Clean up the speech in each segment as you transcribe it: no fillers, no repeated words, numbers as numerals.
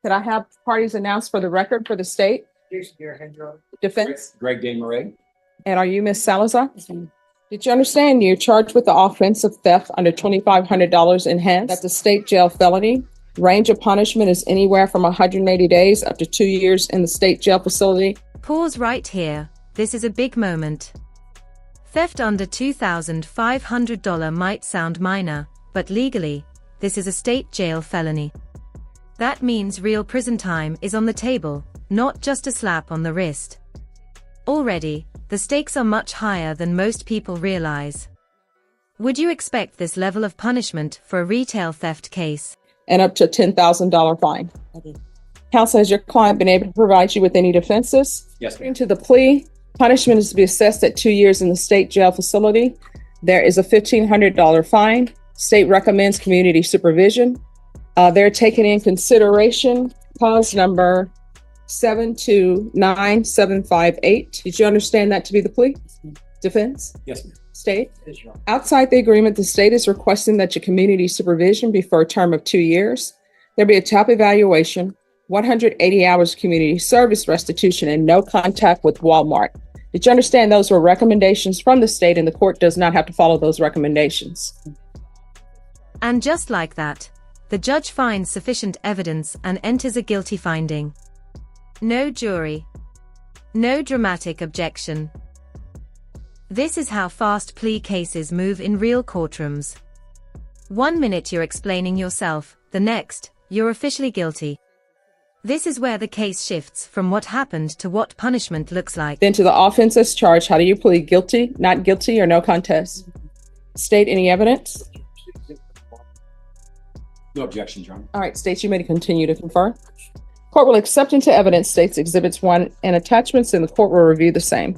Could I have parties announced for the record for the state defense? Greg DeMarais. And are you Ms. Salazar? Did you understand you're charged with the offense of theft under $2,500 in hand? That's a state jail felony. Range of punishment is anywhere from 180 days up to 2 years in the state jail facility. Pause right here. This is a big moment. Theft under $2,500 might sound minor, but legally, this is a state jail felony. That means real prison time is on the table, not just a slap on the wrist. Already, the stakes are much higher than most people realize. Would you expect this level of punishment for a retail theft case? And up to a $10,000 fine. Okay. Counsel, has your client been able to provide you with any defenses? Yes, ma'am. According to the plea, punishment is to be assessed at 2 years in the state jail facility. There is a $1,500 fine. State recommends community supervision. They're taking in consideration cause number 729,758. Did you understand that to be the plea? Defense? Yes, ma'am. State? Outside the agreement, the state is requesting that your community supervision be for a term of 2 years. There'll be a top evaluation, 180 hours of community service restitution, and no contact with Walmart. Did you understand those were recommendations from the state and the court does not have to follow those recommendations? And just like that, the judge finds sufficient evidence and enters a guilty finding. No jury. No dramatic objection. This is how fast plea cases move in real courtrooms. 1 minute you're explaining yourself, the next, you're officially guilty. This is where the case shifts from what happened to what punishment looks like. Then to the offense as charged, how do you plead? Guilty, not guilty, or no contest? State, any evidence? No objection, Your Honor. All right, States, you may continue to confer. Court will accept into evidence States Exhibits 1 and attachments, and the court will review the same.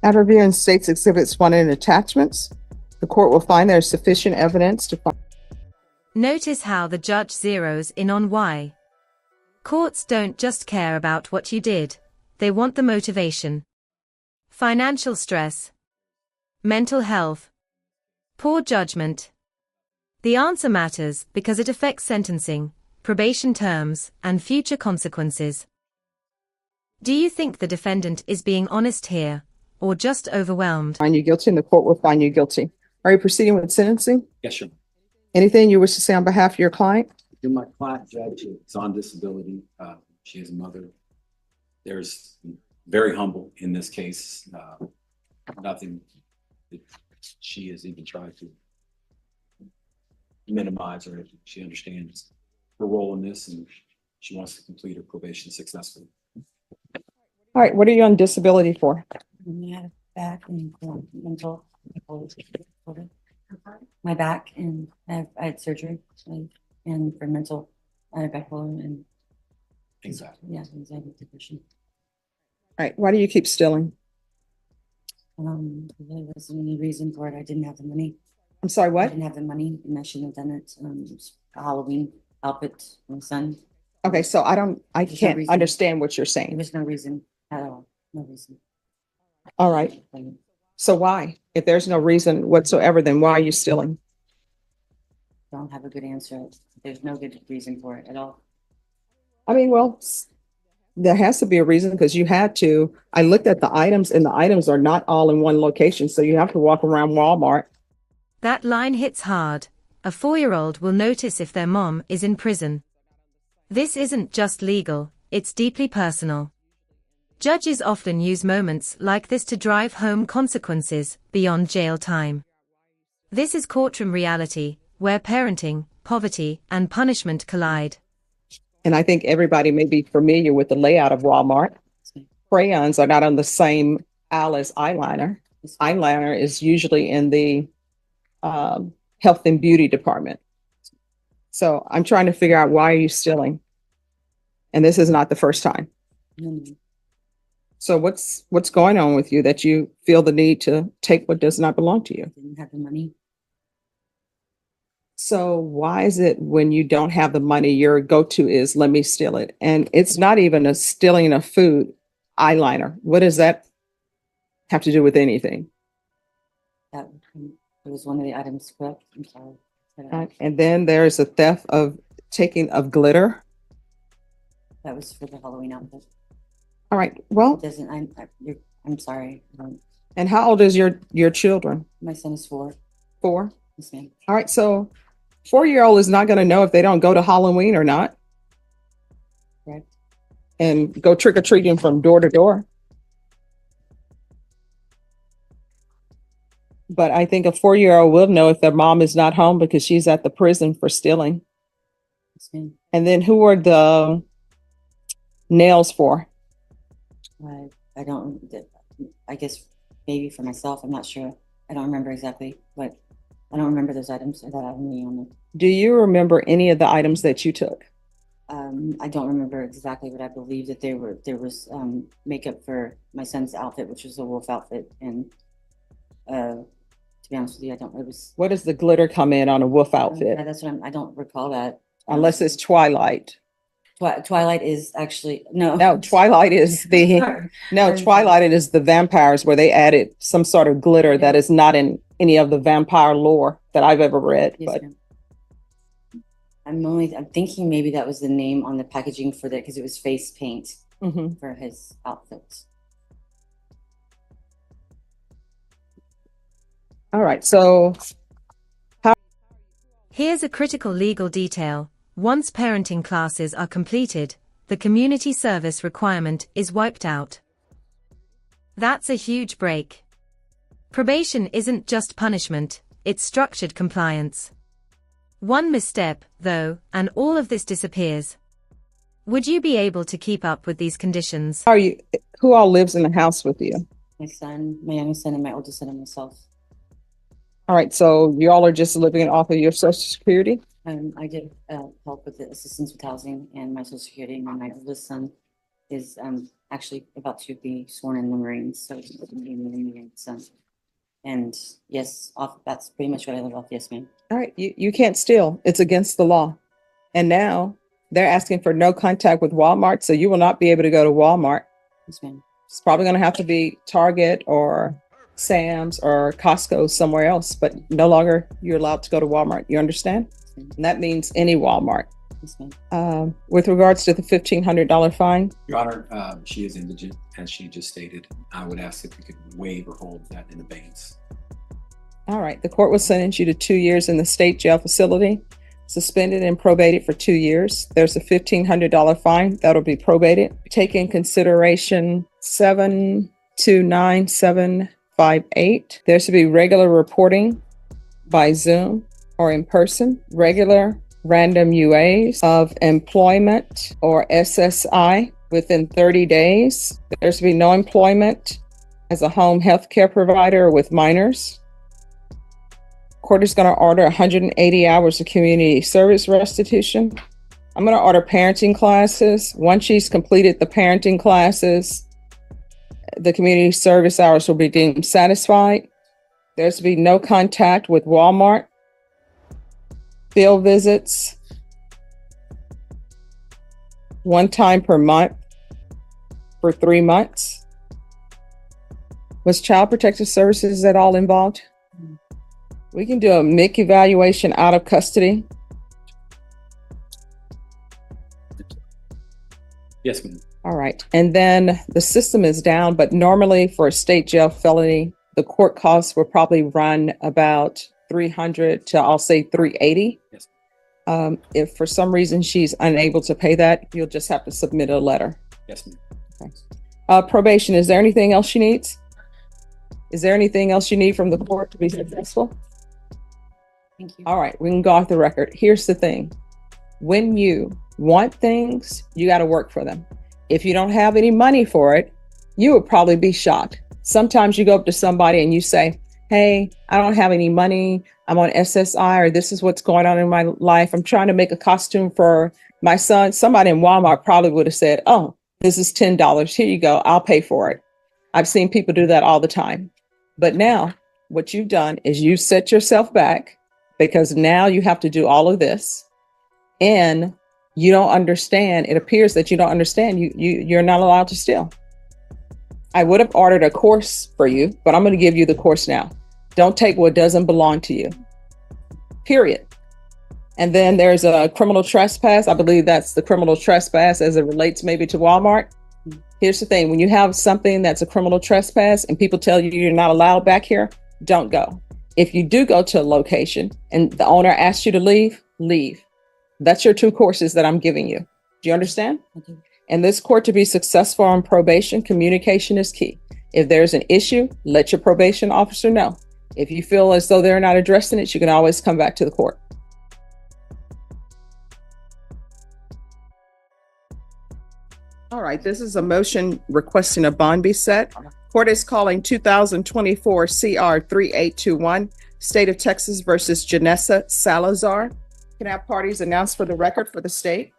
After reviewing States Exhibits 1 and attachments, the court will find there is sufficient evidence to find. Notice how the judge zeroes in on why. Courts don't just care about what you did, they want the motivation. Financial stress. Mental health. Poor judgment. The answer matters because it affects sentencing, probation terms, and future consequences. Do you think the defendant is being honest here, or just overwhelmed? Find you guilty, and the court will find you guilty. Are you proceeding with sentencing? Yes, Your Honor. Anything you wish to say on behalf of your client? To my client, Judge, is on disability. She is a mother. There's very humble in this case. Nothing that she has even tried to minimize, or she understands her role in this, and she wants to complete her probation successfully. All right, what are you on disability for? I had back and mental. My back, and I had surgery, and for mental, I had bipolar and Exactly. yeah, anxiety, depression. All right, why do you keep stealing? There wasn't any reason for it. I didn't have the money. I'm sorry, I what? didn't have the money, and I shouldn't have done it. It was a Halloween outfit for my son. Okay, so I There's no can't reason. understand what you're There saying. was no reason at all. No reason. All right, so why? If there's no reason whatsoever, then why are you stealing? Don't have a good answer. There's no good reason for it at all. I mean, well, there has to be a reason because you had to. I looked at the items and the items are not all in one location. So you have to walk around Walmart. That line hits hard. A 4-year-old will notice if their mom is in prison. This isn't just legal, it's deeply personal. Judges often use moments like this to drive home consequences beyond jail time. This is courtroom reality, where parenting, poverty, and punishment collide. And I think everybody may be familiar with the layout of Walmart. Crayons are not on the same aisle as eyeliner. Eyeliner is usually in the health and beauty department. So I'm trying to figure out, why are you stealing? And this is not the first time. Mm-hmm. So what's going on with you that you feel the need to take what does not belong to you? Didn't have the money. So why is it when you don't have the money, your go-to is let me steal it? And it's not even a stealing of food, eyeliner. What does that have to do with anything? That it was one of the items correct. I'm sorry. And then there's a theft of taking of glitter. That was for the Halloween outfit. All right. Well, It doesn't, I'm sorry. and how old is your children? My son is 4. 4. Yes, ma'am. All right. So 4-year-old is not going to know if they don't go to Halloween or not Correct. and go trick or treating from door to door. But I think a 4-year-old will know if their mom is not home because she's at the prison for stealing. Yes, ma'am. And then who are the nails for? I don't, I guess maybe for myself, I'm not sure. I don't remember exactly, but I don't remember those items that I have any on it. Do you remember any of the items that you took? I don't remember exactly, but I believe that there was makeup for my son's outfit, which was a wolf outfit, and to be honest with you, I don't. It was. What does the glitter come in on a wolf outfit? That's what I don't recall that. Unless it's Twilight. Twilight is actually no. No, Twilight is the Twilight is the vampires where they added some sort of glitter that is not in any of the vampire lore that I've ever read. Yes, but ma'am. I'm thinking maybe that was the name on the packaging for that because it was face paint for his outfit. All right, so Here's a critical legal detail. Once parenting classes are completed, the community service requirement is wiped out. That's a huge break. Probation isn't just punishment, it's structured compliance. One misstep, though, and all of this disappears. Would you be able to keep up with these conditions? who all lives in the house with you? My son, my youngest son, and my oldest son, and myself. All right, so you all are just living off of your Social Security? I did help with the assistance with housing and my Social Security, and my oldest son is actually about to be sworn in the Marines, so he's going to be a Marine son. And yes, that's pretty much what I live off. Yes, ma'am. All right, you can't steal. It's against the law. And now they're asking for no contact with Walmart, so you will not be able to go to Walmart. Yes, ma'am. It's probably going to have to be Target or Sam's or Costco somewhere else, but no longer you're allowed to go to Walmart. You understand? And that means any Walmart. Yes, ma'am. With regards to the $1,500 fine, Your Honor, she is indigent, as she just stated. I would ask if we could waive or hold that in abeyance. all right, the court will sentence you to 2 years in the state jail facility, suspended and probated for 2 years. There's a $1,500 fine that'll be probated. Take in consideration 729-758. There should be regular reporting by Zoom or in person, regular random UAs of employment or SSI within 30 days. There should be no employment as a home health care provider with minors. Court is going to order 180 hours of community service restitution. I'm going to order parenting classes. Once she's completed the parenting classes, the community service hours will be deemed satisfied. There's to be no contact with Walmart. Field visits 1 time per month for 3 months. Was Child Protective Services at all involved? We can do a MIC evaluation out of custody. Yes, ma'am. All right. And then the system is down, but normally for a state jail felony, the court costs will probably run about 300 to, I'll say, 380. Yes. If for some reason she's unable to pay that, you'll just have to submit a letter. Yes, ma'am. Okay. Probation, is there anything else she needs? Is there anything else you need from the court to be successful? Thank you. All right, we can go off the record. Here's the thing. When you want things, you got to work for them. If you don't have any money for it, you would probably be shocked. Sometimes you go up to somebody and you say, hey, I don't have any money. I'm on SSI, or this is what's going on in my life. I'm trying to make a costume for my son. Somebody in Walmart probably would have said, oh, this is $10. Here you go. I'll pay for it. I've seen people do that all the time. But now what you've done is you set yourself back, because now you have to do all of this and you don't understand. It appears that you don't understand. You're not allowed to steal. I would have ordered a course for you, but I'm going to give you the course now. Don't take what doesn't belong to you. Period. And then there's a criminal trespass. I believe that's the criminal trespass as it relates maybe to Walmart. Here's the thing, when you have something that's a criminal trespass and people tell you you're not allowed back here, don't go. If you do go to a location and the owner asks you to leave, leave. That's your two courses that I'm giving you. Do you understand? Okay. In this court, to be successful on probation, communication is key. If there's an issue, let your probation officer know. If you feel as though they're not addressing it, you can always come back to the court. All right, this is a motion requesting a bond be set. Court is calling 2024 CR 3821, State of Texas versus Janessa Salazar. Can I have parties announced for the record for the state,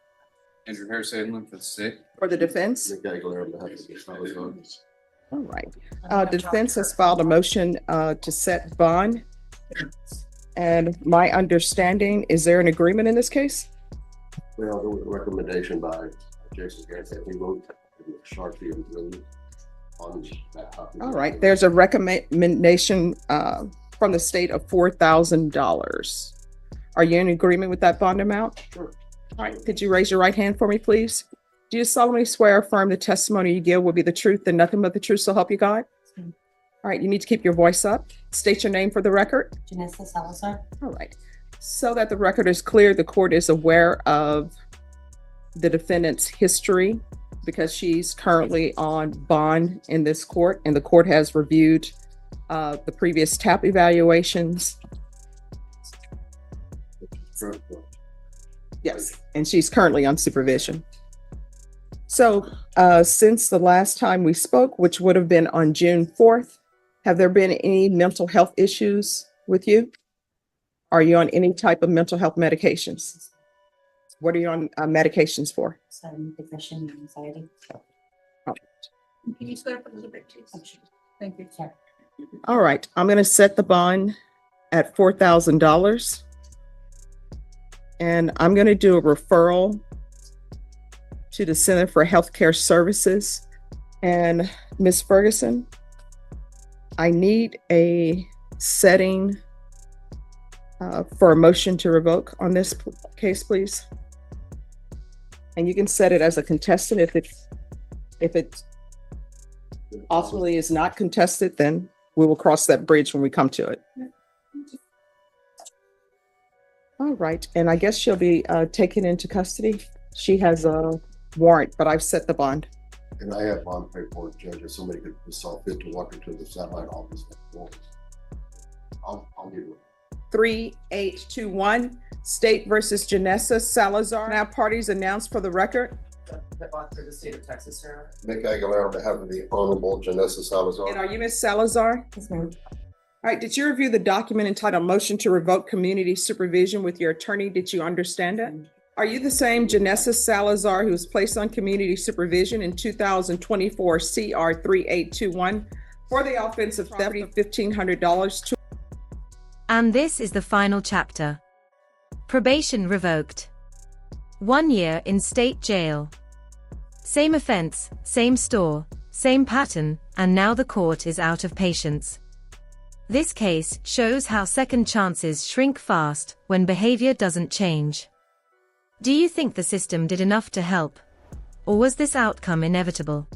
Andrew Harris Adlin for the state. for the defense? Nick Aguilera on behalf of the Salazar. All right. Defense has filed a motion to set bond. And my understanding, is there an agreement in this case? Well, there was a recommendation by Jason Garrett that he wrote Sharpie and Blue on that copy. All right, there's a recommendation from the state of $4,000. Are you in agreement with that bond amount? Sure. All right, could you raise your right hand for me, please? Do you solemnly swear or affirm the testimony you give will be the truth and nothing but the truth, so help you God? Mm. All right, you need to keep your voice up. State your name for the record. Janessa Salazar. All right. So that the record is clear, the court is aware of the defendant's history because she's currently on bond in this court, and the court has reviewed the previous TAP evaluations. Sure. Yes, and she's currently on supervision. So since the last time we spoke, which would have been on June 4th, have there been any mental health issues with you? Are you on any type of mental health medications? What are you on medications for? Depression and anxiety. Can you start up a little bit, please? Thank you. Sorry. All right, I'm going to set the bond at $4,000. And I'm going to do a referral to the Center for Healthcare Services. And Ms. Ferguson, I need a setting for a motion to revoke on this case, please. And you can set it as a contestant. If it ultimately is not contested, then we will cross that bridge when we come to it. All right, and I guess she'll be taken into custody. She has a warrant, but I've set the bond. And I have bond paperwork, Judge, if somebody could decide fit to walk into the satellite office. I'll give it. 3821, State versus Janessa Salazar. Now parties announced for the record. The bond for the state of Texas, sir. Nick Aguilera on behalf of the Honorable Janessa And Salazar. are you Ms. Salazar? Yes, ma'am. All right, did you review the document entitled Motion to Revoke Community Supervision with your attorney? Did you understand it? Are you the same Janessa Salazar who was placed on community supervision in 2024 CR 3821 for the offense of theft of $1,500? And this is the final chapter. Probation revoked. 1 year in state jail. Same offense, same store, same pattern, and now the court is out of patience. This case shows how second chances shrink fast when behavior doesn't change. Do you think the system did enough to help? Or was this outcome inevitable?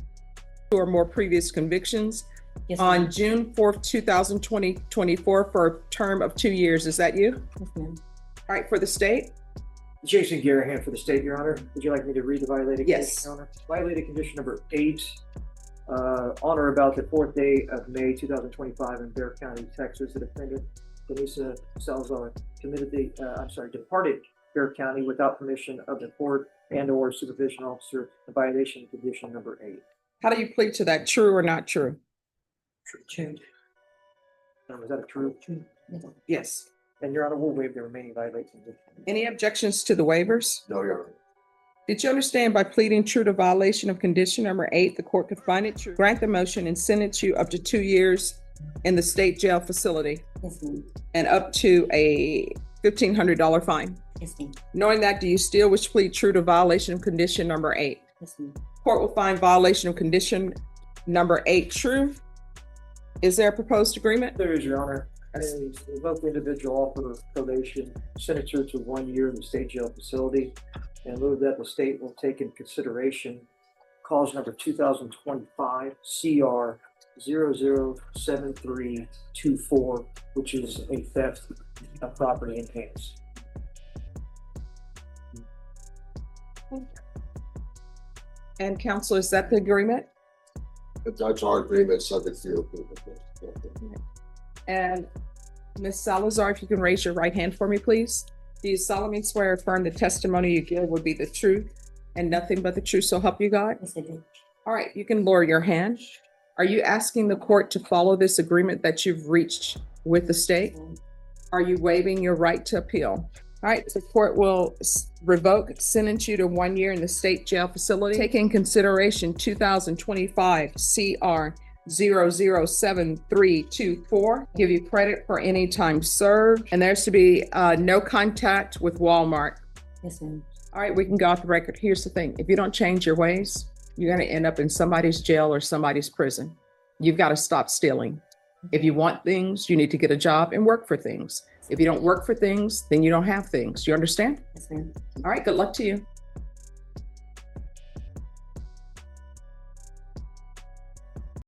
Or more previous convictions Yes, on ma'am. June 4th, 2024 for a term of 2 years. Is that you? Yes, ma'am. All right, for the state? Jason Garahan for the state, Your Honor. Would you like me to read the violated Yes. condition, Your Honor? Violated condition number 8, on or about the 4th day of May 2025 in Bexar County, Texas, the defendant, Janessa Salazar, departed Bexar County without permission of the court and/or supervision officer in violation of condition number 8. How do you plead to that? True or not true? True. Is that a true? Yes. And Your Honor, we'll waive the remaining violations. Any objections to the waivers? No, Your Honor. Did you understand by pleading true to violation of condition number 8, the court could find it true, grant the motion, and sentence you up to 2 years in the state jail facility Yes, ma'am. and up to a $1,500 fine? Yes, ma'am. Knowing that, do you still wish to plead true to violation of condition number 8? Yes, ma'am. Court will find violation of condition number 8 true. Is there a proposed agreement? There is, Your Honor. And revoke the individual offer of probation, sentence her to 1 year in the state jail facility, and move that the state will take in consideration cause number 2025 CR 007324, which is a theft of property in hands. And counsel, is that the agreement? That's our agreement, subject to your approval. And Ms. Salazar, if you can raise your right hand for me, please. Do you solemnly swear or affirm the testimony you give would be the truth and nothing but the truth, so help you God? Yes, I do. All right, you can lower your hand. Are you asking the court to follow this agreement that you've reached with the state? Are you waiving your right to appeal? All right, the court will revoke, sentence you to 1 year in the state jail facility. Take in consideration 2025 CR 007324. Give you credit for any time served. And there's to be no contact with Walmart. Yes, ma'am. All right, we can go off the record. Here's the thing. If you don't change your ways, you're going to end up in somebody's jail or somebody's prison. You've got to stop stealing. If you want things, you need to get a job and work for things. If you don't work for things, then you don't have things. You understand? Yes, ma'am. All right, good luck to you.